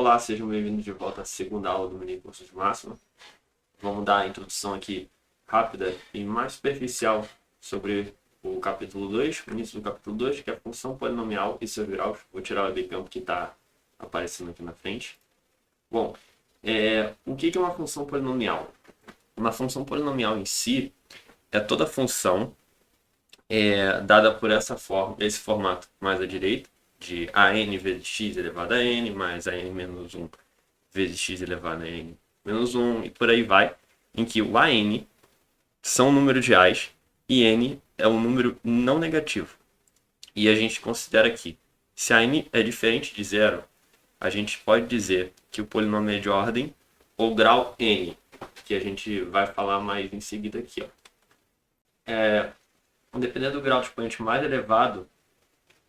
Olá, sejam bem-vindos de volta à segunda aula do mini curso de máxima. Vamos dar a introdução aqui rápida e mais superficial sobre o capítulo 2, o início do capítulo 2, que é a função polinomial e seus graus. Vou tirar o abcampo que está aparecendo aqui na frente. Bom, o que é uma função polinomial? Uma função polinomial em si é toda função dada por essa forma, esse formato mais à direita, de an vezes x elevado a n, mais an menos 1 vezes x elevado a n menos 1, e por aí vai, em que o an são um número de a's e n é um número não negativo. E a gente considera que, se a n é diferente de zero, a gente pode dizer que o polinômio é de ordem ou grau n, que a gente vai falar mais em seguida aqui. Dependendo do grau de expoente mais elevado,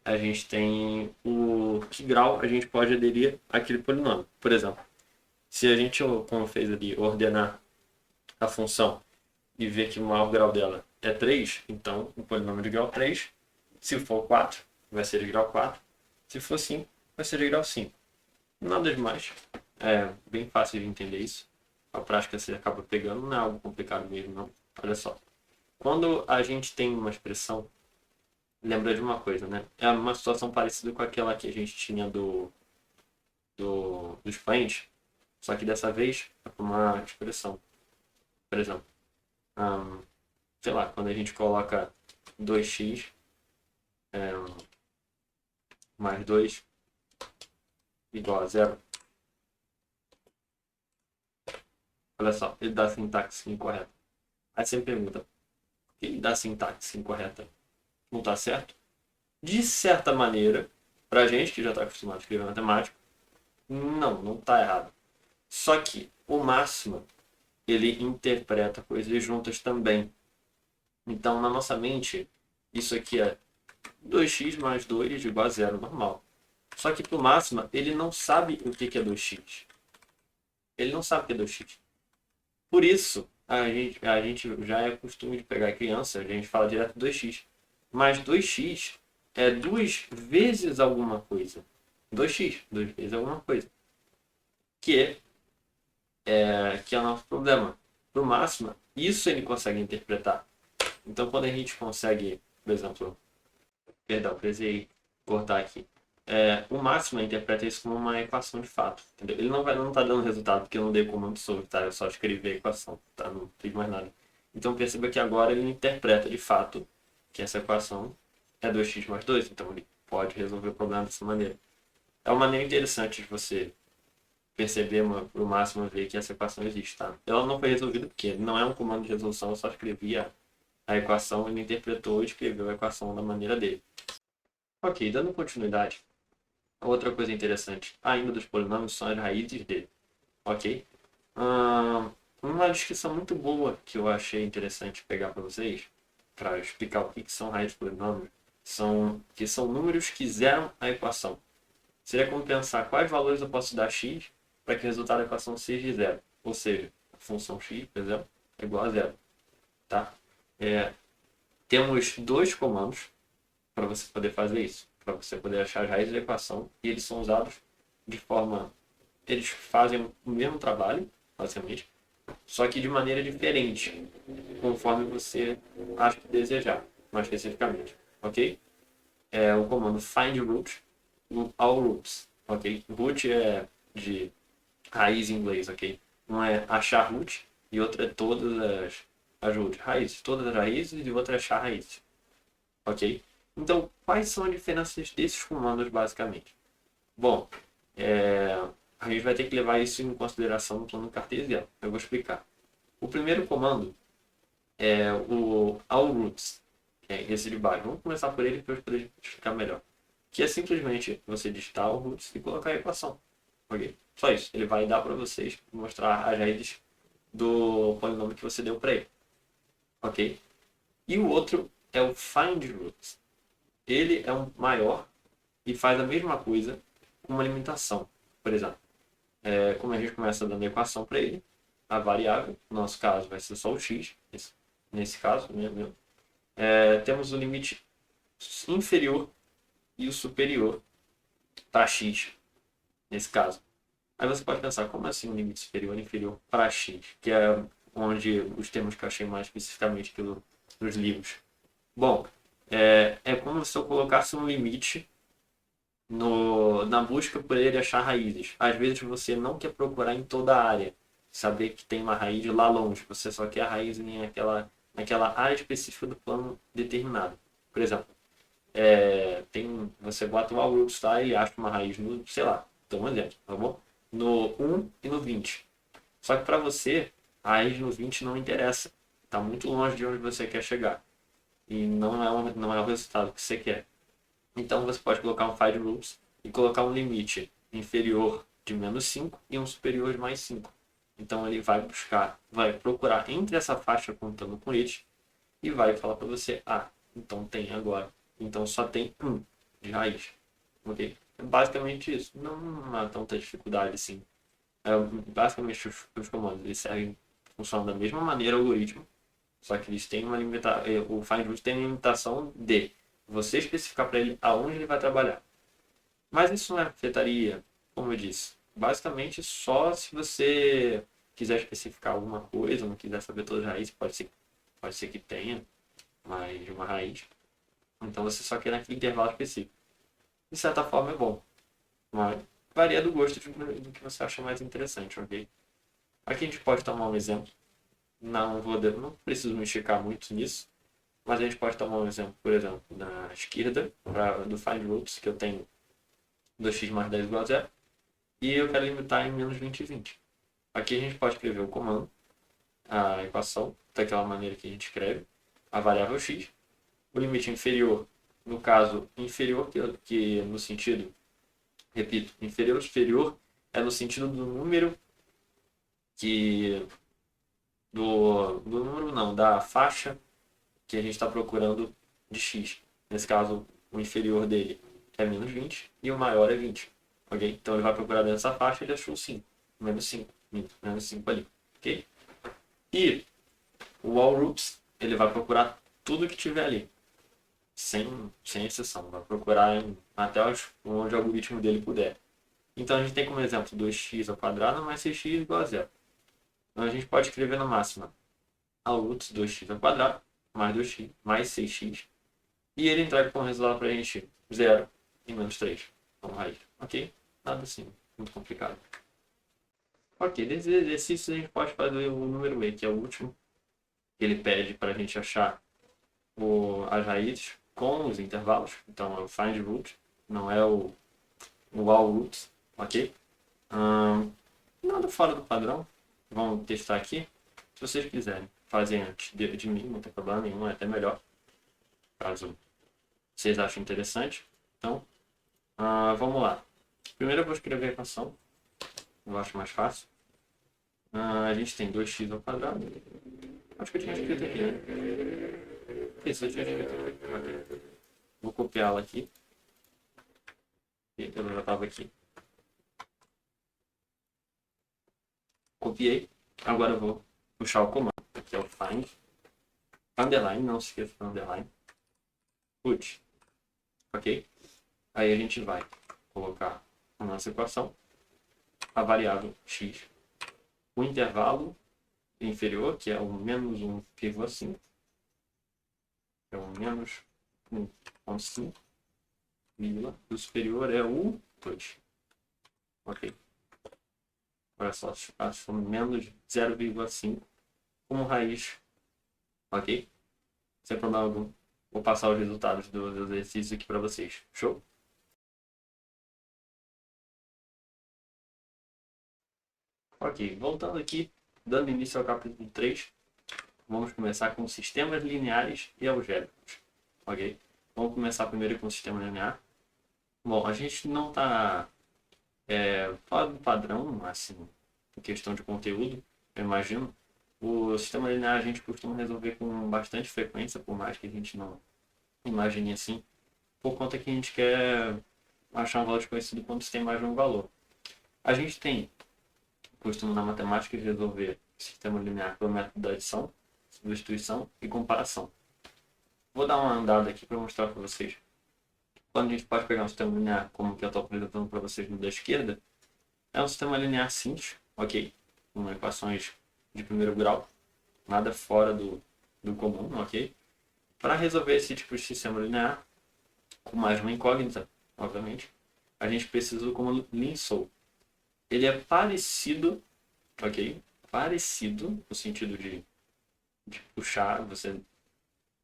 a gente tem o que grau a gente pode aderir àquele polinômio. Por exemplo, se a gente, como fez ali, ordenar a função e ver que o maior grau dela é 3, então o polinômio de grau 3, se for 4, vai ser de grau 4, se for 5, vai ser de grau 5. Nada demais, é bem fácil de entender isso. A prática você acaba pegando, não é algo complicado mesmo, não. Olha só, quando a gente tem uma expressão, lembra de uma coisa, né? É uma situação parecida com aquela que a gente tinha do expoente, só que dessa vez é com uma expressão. Por exemplo, sei lá, quando a gente coloca 2x mais 2 igual a zero, olha só, ele dá sintaxe incorreta. Aí você me pergunta, por que ele dá sintaxe incorreta? Não está certo? De certa maneira, pra gente que já está acostumado a escrever matemática, não está errado. Só que o máxima, ele interpreta coisas juntas também. Então, na nossa mente, isso aqui é 2x mais 2 igual a zero, normal. Só que pro máxima, ele não sabe o que é 2x. Ele não sabe o que é 2x. Por isso, a gente já é costume de pegar criança, a gente fala direto 2x. Mas 2x é 2 vezes alguma coisa. 2x, 2 vezes alguma coisa. Que é o nosso problema. Pro máxima, isso ele consegue interpretar. Então, quando a gente consegue, por exemplo, perdão, precisei cortar aqui. O máximo interpreta isso como uma equação de fato. Entendeu? Ele não está dando resultado porque eu não dei comando sobre, tá? Eu só escrevi a equação, tá? Não fiz mais nada. Então perceba que agora ele interpreta de fato que essa equação é 2x mais 2, então ele pode resolver o problema dessa maneira. É uma maneira interessante de você perceber, pro máximo, ver que essa equação existe, tá? Ela não foi resolvida porque não é um comando de resolução, eu só escrevi a equação, ele interpretou e escreveu a equação da maneira dele. Ok, dando continuidade, outra coisa interessante ainda dos polinômios são as raízes dele, ok? Uma descrição muito boa que eu achei interessante pegar para vocês, para explicar o que são raízes de polinômios, que são números que zeram a equação. Seria como pensar quais valores eu posso dar a x para que o resultado da equação seja zero. Ou seja, a função x, por exemplo, é igual a zero. Tá? Temos dois comandos para você poder fazer isso, para você poder achar as raízes da equação, e eles são usados de forma... Eles fazem o mesmo trabalho, basicamente, só que de maneira diferente, conforme você acha que desejar, mais especificamente, ok? É o comando find root, all roots, ok? Root é de raiz em inglês, ok? Um é achar root e outra é todas as root, raízes, todas as raízes, e outra é achar raízes, ok? Então, quais são as diferenças desses comandos, basicamente? Bom, a gente vai ter que levar isso em consideração no plano cartesiano. Eu vou explicar. O primeiro comando é o allRoots, que é esse de baixo. Vamos começar por ele para eu poder explicar melhor. Que é simplesmente você digitar allRoots e colocar a equação. Ok? Só isso. Ele vai dar para vocês mostrar as raízes do polinômio que você deu para ele. Ok? E o outro é o findRoots. Ele é um maior e faz a mesma coisa com uma limitação. Por exemplo, como a gente começa dando a equação para ele, a variável, no nosso caso vai ser só o x, nesse caso, né, temos o limite inferior e o superior para x, nesse caso. Aí você pode pensar, como assim um limite superior e inferior para x? Que é onde os termos que eu achei mais especificamente nos livros. Bom, é como se eu colocasse um limite na busca por ele achar raízes. Às vezes você não quer procurar em toda a área, saber que tem uma raiz lá longe, você só quer a raiz naquela área específica do plano determinado. Por exemplo, você bota o all tá, e acha uma raiz no, sei lá, então um exemplo, tá bom? No 1 e no 20. Só que para você, a raiz no 20 não interessa. Está muito longe de onde você quer chegar. E não é o resultado que você quer. Então você pode colocar um find roots e colocar um limite inferior de -5 e um superior de +5. Então ele vai procurar entre essa faixa contando com eles e vai falar para você, então tem agora. Então só tem 1 de raiz. Ok? É basicamente isso. Não há tanta dificuldade assim. Basicamente os comandos eles funcionam da mesma maneira o algoritmo, só que eles têm uma limitação. O find root tem uma limitação de você especificar para ele aonde ele vai trabalhar. Mas isso não afetaria, como eu disse, basicamente só se você quiser especificar alguma coisa, não quiser saber todas as raízes, pode ser que tenha mais de uma raiz. Então você só quer naquele intervalo específico. De certa forma é bom, mas varia do gosto do que você acha mais interessante, ok? Aqui a gente pode tomar um exemplo. Não preciso me esticar muito nisso, mas a gente pode tomar um exemplo, por exemplo, na esquerda, do find roots, que eu tenho 2x mais 10 igual a 0, e eu quero limitar em -20 e 20. Aqui a gente pode escrever o comando, a equação, daquela maneira que a gente escreve, a variável x, o limite inferior, no caso, inferior que no sentido, repito, inferior ou superior, é no sentido do número que... do número não, da faixa que a gente está procurando de x. Nesse caso, o inferior dele é -20 e o maior é 20. Ok? Então ele vai procurar dessa faixa e ele achou 5. -5. Menos 5 ali. Ok? E o all roots, ele vai procurar tudo que tiver ali. Sem exceção. Vai procurar até onde o algoritmo dele puder. Então a gente tem como exemplo 2x² mais 6x igual a 0. Então a gente pode escrever na máxima all roots 2x² mais 2x mais 6x. E ele entrega como resultado para a gente 0 e -3 como raiz. Ok? Nada assim, muito complicado. Ok, desses exercícios a gente pode fazer o número E, que é o último, que ele pede para a gente achar as raízes com os intervalos. Então é o find root, não é o all roots, ok? Nada fora do padrão. Vamos testar aqui. Se vocês quiserem fazer antes de mim, não tem problema nenhum, é até melhor, caso vocês achem interessante. Então, vamos lá. Primeiro eu vou escrever a equação, eu acho mais fácil. A gente tem 2x². Acho que eu tinha escrito aqui, né? Isso, eu tinha escrito aqui. Vou copiá-la aqui. Eu já estava aqui. Copiei. Agora eu vou puxar o comando, que é o find. Underline, não se esqueça do underline. Put. Ok? Aí a gente vai colocar a nossa equação, a variável x, o intervalo inferior, que é o -1,5, é o -1,5, vírgula, e o superior é o 2. Ok? Olha só, acho -0,5 como raiz. Ok? Sem problema algum. Vou passar os resultados dos exercícios aqui para vocês. Show? Ok, voltando aqui, dando início ao capítulo 3, vamos começar com sistemas lineares e algébricos. Ok? Vamos começar primeiro com o sistema linear. Bom, a gente não está fora do padrão, assim, em questão de conteúdo, eu imagino. O sistema linear a gente costuma resolver com bastante frequência, por mais que a gente não imagine assim, por conta que a gente quer achar um valor desconhecido quando tem mais de um valor. A gente costuma na matemática resolver sistema linear pelo método da adição, substituição e comparação. Vou dar uma andada aqui para mostrar para vocês. Quando a gente pode pegar um sistema linear como que eu estou apresentando para vocês no da esquerda, É um sistema linear simples, ok? Com equações de primeiro grau, nada fora do comum, ok? Para resolver esse tipo de sistema linear, com mais uma incógnita, obviamente, a gente precisa do comando linSol. Ele é parecido, ok? Parecido no sentido de puxar, você,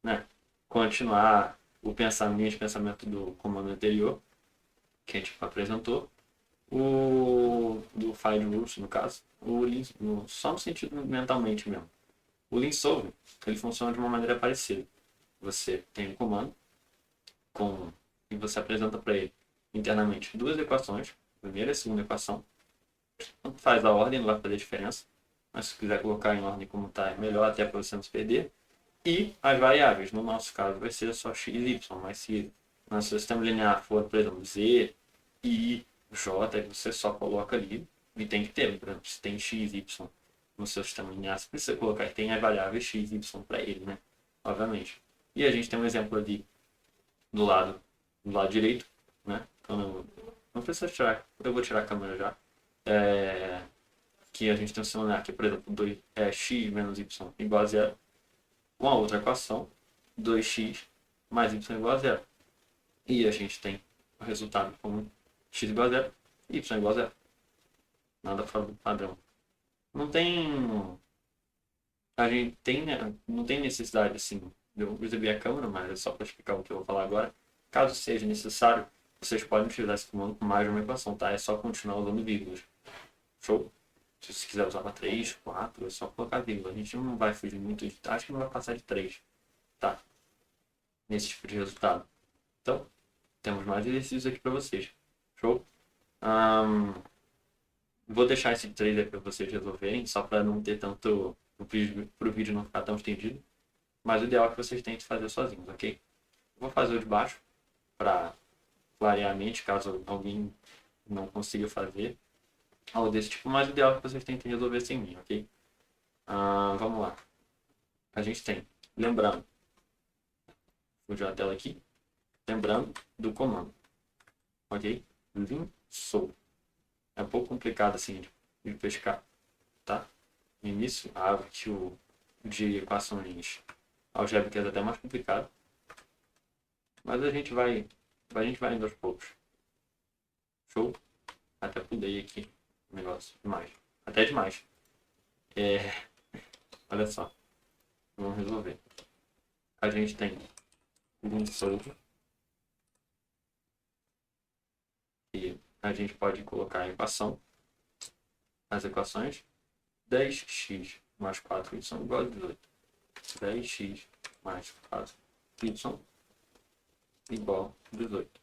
né, continuar o pensamento do comando anterior que a gente apresentou, o do find rules no caso, só no sentido mentalmente mesmo. O linsolve, ele funciona de uma maneira parecida. Você tem um comando e você apresenta para ele internamente duas equações, a primeira e a segunda equação. Tanto faz a ordem, não vai fazer diferença, mas se quiser colocar em ordem como está, é melhor até para você não se perder. E as variáveis, no nosso caso, vai ser só x e y, mas se no nosso sistema linear for, por exemplo, z, i, j, você só coloca ali e tem que ter, por exemplo, se tem x, y no seu sistema linear, você precisa colocar que tem as variáveis x e y para ele, né? Obviamente. E a gente tem um exemplo ali do lado direito, né? Não precisa tirar, eu vou tirar a câmera já. Que a gente tem um sistema linear que, por exemplo, x menos y igual a zero. Com a outra equação, 2x mais y igual a zero. E a gente tem o resultado como x igual a zero e y igual a zero. Nada fora do padrão. Não tem. A gente tem, né, não tem necessidade assim de eu exibir a câmera, mas é só para explicar o que eu vou falar agora. Caso seja necessário, vocês podem utilizar esse comando com mais de uma equação, tá? É só continuar usando vírgulas. Show? Se você quiser usar para 3, 4, é só colocar vírgula. A gente não vai fugir muito de. Acho que não vai passar de 3, tá? Nesse tipo de resultado. Então, temos mais exercícios aqui para vocês. Show? Vou deixar esse trailer para vocês resolverem, só para não ter tanto. Para o vídeo não ficar tão estendido. Mas o ideal é que vocês tentem fazer sozinhos, ok? Vou fazer o de baixo para clarear a mente, caso alguém não consiga fazer algo desse tipo, mas o ideal é que vocês tentem resolver sem mim, ok? Vamos lá. A gente tem, lembrando, vou jogar a tela aqui, lembrando do comando, ok? linSol. É um pouco complicado assim de pescar, tá? No início, a que o de equações algébricas é até mais complicado, mas a gente vai indo aos poucos. Show? Até pulei aqui o negócio demais. Até demais. Olha só. Vamos resolver. A gente tem linSol. E a gente pode colocar a equação. As equações. 10x mais 4y igual a 18. 10x mais 4y igual a 18.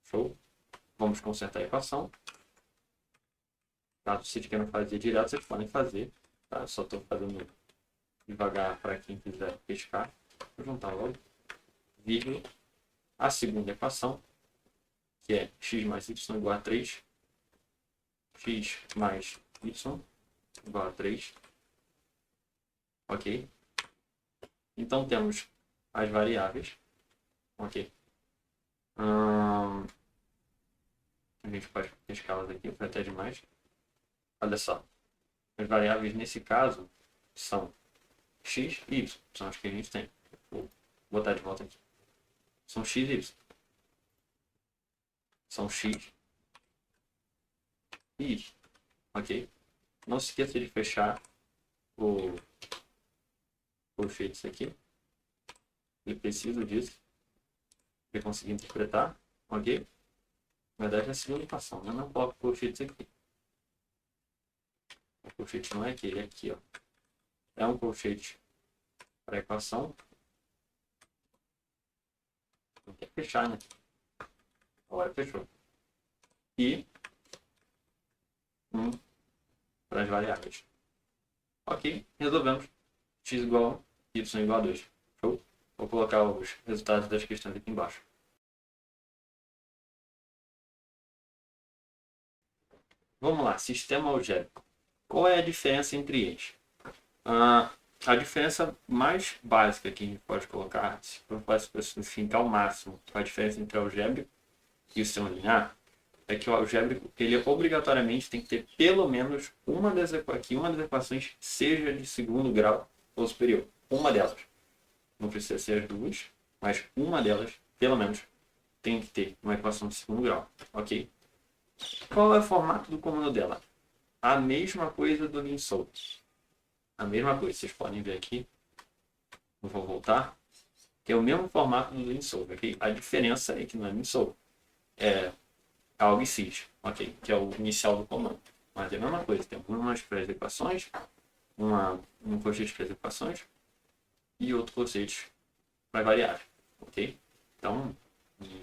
Show? Vamos consertar a equação. Caso vocês queiram fazer direto, vocês podem fazer. Tá? Eu só estou fazendo devagar para quem quiser pescar. Vou juntar logo. Vírgula. A segunda equação, que é x mais y igual a 3. X mais y igual a 3. Ok? Então temos as variáveis. Ok? A gente pode pescá-las aqui, foi até demais. Olha só. As variáveis nesse caso são x e y. São as que a gente tem. Vou botar de volta aqui. São x e y. São x e y. Ok? Não se esqueça de fechar o colchetes aqui. Ele precisa disso para conseguir interpretar. Ok? Na verdade é a segunda equação. Eu não coloco colchetes aqui. O colchete não é aqui, ele é aqui, ó. É um colchete para a equação. Tem que fechar, né? Agora fechou. E para as variáveis. Ok, resolvemos. X igual a y igual a 2. Show? Vou colocar os resultados das questões aqui embaixo. Vamos lá, sistema algébrico. Qual é a diferença entre eles? A diferença mais básica que a gente pode colocar, se for para especificar ao máximo a diferença entre algébrico e o sistema linear, é que o algébrico, ele obrigatoriamente tem que ter pelo menos uma das equações seja de segundo grau ou superior. Uma delas. Não precisa ser as duas, mas uma delas, pelo menos, tem que ter uma equação de segundo grau. Ok? Qual é o formato do comando dela? A mesma coisa do Linsou. A mesma coisa, vocês podem ver aqui. Eu vou voltar. Que é o mesmo formato do Linsou, ok? A diferença é que no Linsou é algo sys, ok? Que é o inicial do comando. Mas é a mesma coisa, tem umas para as equações, um colchete para as equações e outro colchete para variável, ok? Então,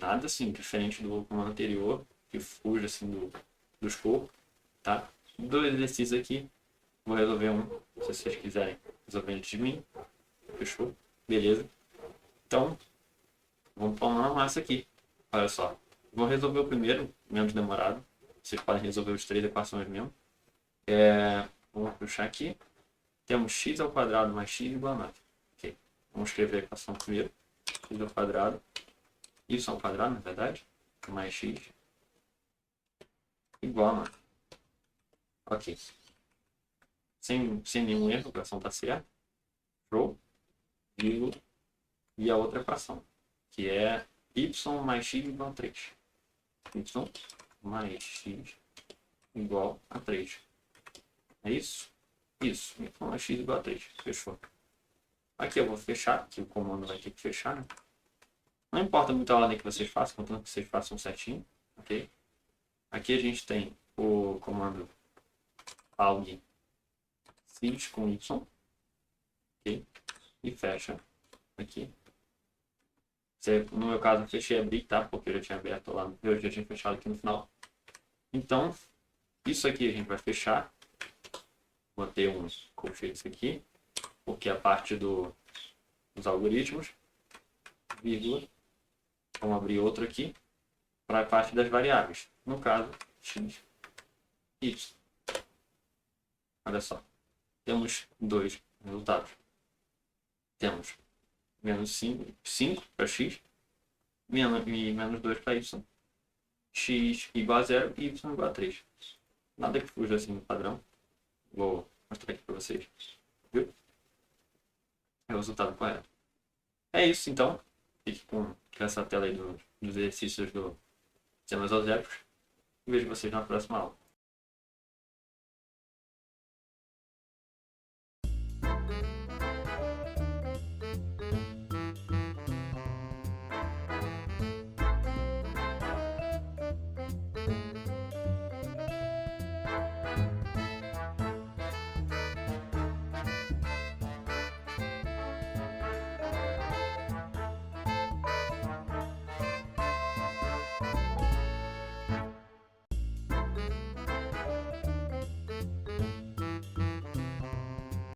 nada assim diferente do comando anterior, que fuja assim do escopo, tá? Dois exercícios aqui, vou resolver um, se vocês quiserem resolver antes de mim, fechou? Beleza? Então, vamos para uma massa aqui, olha só. Vou resolver o primeiro, menos demorado, vocês podem resolver os três equações mesmo. Vamos puxar aqui, temos x ao quadrado mais x igual a 9. Ok, vamos escrever a equação primeiro, x ao quadrado, y ao quadrado, na verdade, mais x igual a 9. Ok. Sem nenhum erro, a equação está certa. Show. Vírgula. E a outra equação, que é y mais x igual a 3. Y mais x igual a 3. É isso? Isso. Y mais x igual a 3. Fechou. Aqui eu vou fechar, que o comando vai ter que fechar, né? Não importa muito a ordem que vocês façam, contanto que vocês façam certinho, ok? Aqui a gente tem o comando aug sys com y, ok? E fecha aqui. No meu caso eu fechei abrir, tá? Porque eu já tinha aberto lá, eu já tinha fechado aqui no final. Então, isso aqui a gente vai fechar. Vou ter uns colchetes aqui, porque é a parte dos algoritmos, vírgula. Vamos abrir outro aqui para a parte das variáveis. No caso, x, y. Olha só, temos dois resultados. Temos menos 5 para x e menos 2 para y. X igual a 0 e y igual a 3. Nada que fuja assim do padrão. Vou mostrar aqui para vocês. Viu? É o resultado correto. É isso então. Fique com essa tela aí dos exercícios do sistemas algébricos. E vejo vocês na próxima aula.